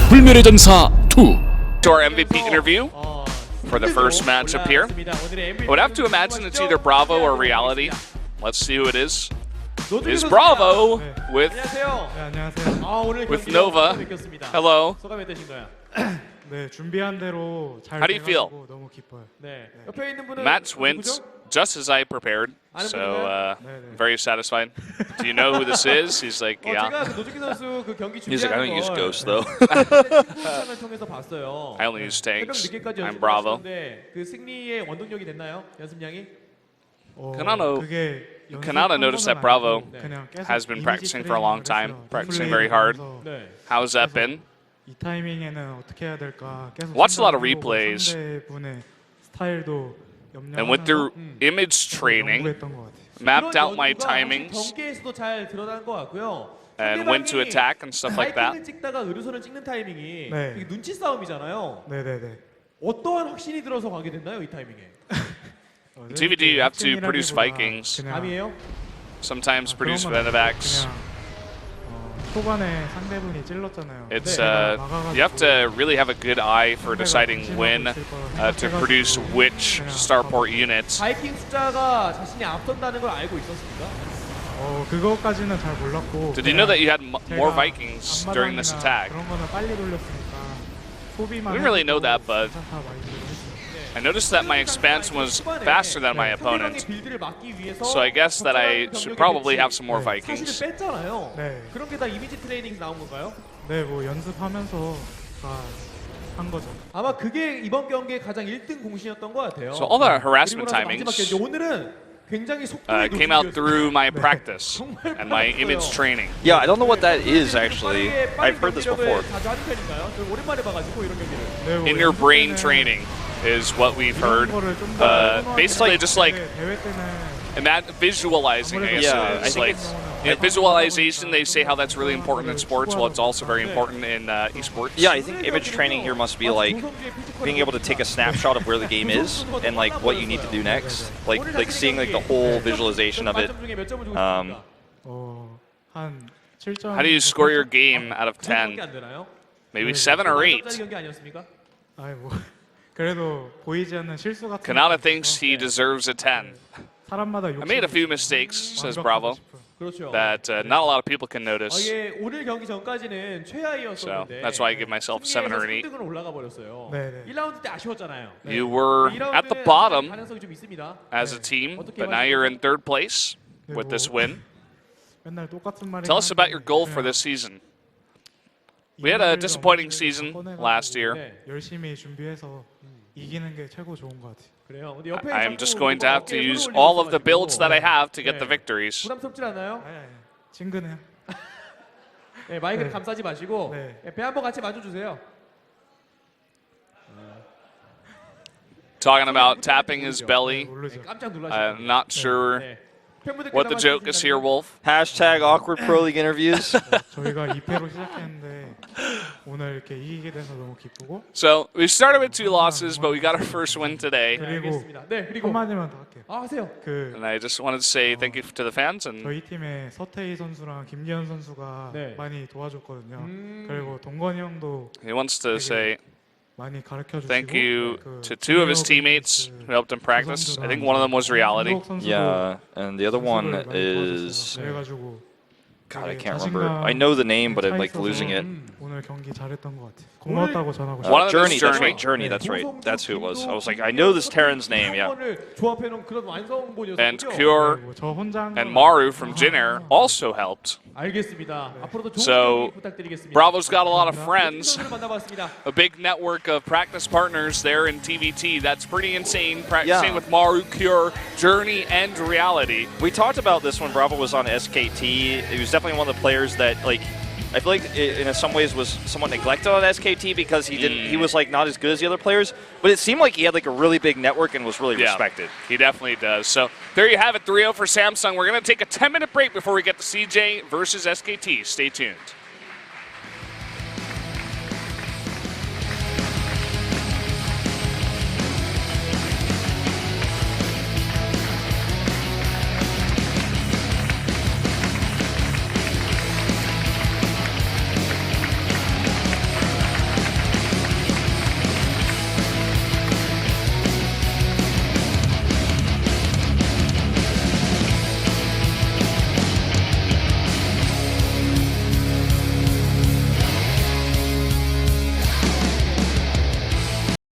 불멸의 전사 2. To our MVP interview for the first matchup here. I would have to imagine it's either Bravo or Reality. Let's see who it is. It is Bravo with Nova. Hello. How do you feel? Match went just as I prepared, so very satisfied. Do you know who this is? He's like, yeah. He's like, I don't use Ghost though. I only use tanks. I'm Bravo. Kanata noticed that Bravo has been practicing for a long time, practicing very hard. How's that been? Watched a lot of replays and went through image training, mapped out my timings, and went to attack and stuff like that. TVD, you have to produce Vikings, sometimes produce Venevacs. It's you have to really have a good eye for deciding when to produce which starport units. Did you know that you had more Vikings during this attack? I didn't really know that, but I noticed that my expansion was faster than my opponent, so I guess that I should probably have some more Vikings. So all the harassment timings came out through my practice and my image training. Yeah, I don't know what that is actually. I've heard this before. In your brain training is what we've heard. Basically, just like visualizing. I guess Yeah, it's like visualization. They say how that's really important in sports. Well, it's also very important in esports. Yeah, I think image training here must be like being able to take a snapshot of where the game is and like what you need to do next. Like seeing like the whole visualization of it. How do you score your game out of 10? Maybe 7 or 8. Kanata thinks he deserves a 10. I made a few mistakes, says Bravo, that not a lot of people can notice. So that's why I give myself 7 or an 8. You were at the bottom as a team, but now you're in 3rd place with this win. Tell us about your goal for this season. We had a disappointing season last year. I am just going to have to use all of the builds that I have to get the victories. Talking about tapping his belly. I'm not sure what the joke is here, Wolf. Hashtag awkward pro league interviews. So we started with 2 losses, but we got our first win today. And I just wanted to say thank you to the fans. And he wants to say thank you to 2 of his teammates who helped him practice. I think one of them was Reality. Yeah, and the other one is... God, I can't remember. I know the name, but I'm like losing it. One of Journey, them is that's right, Journey, that's right. That's who it was. I was like, I know this Terran's name, yeah. And Cure and Maru from Jin Air also helped. So Bravo's got a lot of friends, a big network of practice partners there in TVT. That's pretty insane, practicing with Maru, Cure, Journey, and Reality. We talked about this when Bravo was on SKT. He was definitely one of the players that, like, I feel like in some ways was somewhat neglected on SKT because he was like not as good as the other players, but it seemed like he had like a really big network and was really respected. He definitely does. So there you have it, 3-0 for Samsung. We're going to take a 10-minute break before we get to CJ versus SKT. Stay tuned.